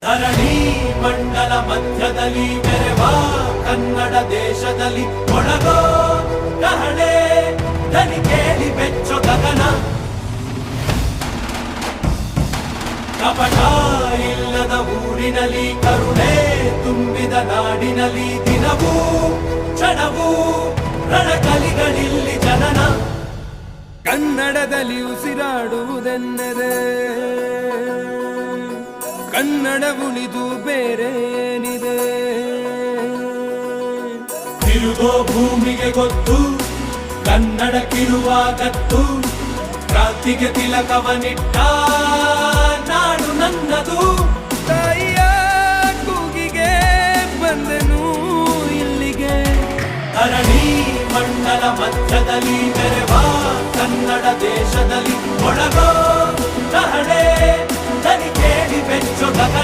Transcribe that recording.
ಧರಣಿ ಮಂಡಲ ಮಧ್ಯದಲ್ಲಿ ಮೆರೆವ ಕನ್ನಡ ದೇಶದಲ್ಲಿ ಒಳಗೋ ಕಹಳೆ ದನಿ ಕೇಳಿ ಬೆಚ್ಚೋ ಗಗನ. ಕಪಟ ಇಲ್ಲದ ಊರಿನಲ್ಲಿ ಕರುಣೆ ತುಂಬಿದ ನಾಡಿನಲ್ಲಿ ದಿನವೂ ಕ್ಷಣವೂ ರಣಕಲಿಗಳಿಲ್ಲಿ ಜನನ. ಕನ್ನಡದಲ್ಲಿ ಉಸಿರಾಡುವುದೆನ್ನದೆ ಕನ್ನಡ ಉಳಿದು ಬೇರೇನಿದೆ. ತಿರುಗೋ ಭೂಮಿಗೆ ಗೊತ್ತು ಕನ್ನಡಕ್ಕಿರುವ ಗತ್ತು. ಕ್ರಾಂತಿಗೆ ತಿಲಕವನಿಟ್ಟ ನಾಡು ನನ್ನದು. ತಾಯಿಯ ಕೂಗಿಗೆ ಬಂದನು ಇಲ್ಲಿಗೆ. ಧರಣಿ ಮಂಡಲ ಮಧ್ಯದಲ್ಲಿ ಮೆರೆವ ಕನ್ನಡ ದೇಶದಲ್ಲಿ ಒಳಗೋ ಕಹಳೆ ದನಿ ಕೇಳಿ ಬೆಚ್ಚೋ ಗಗನ.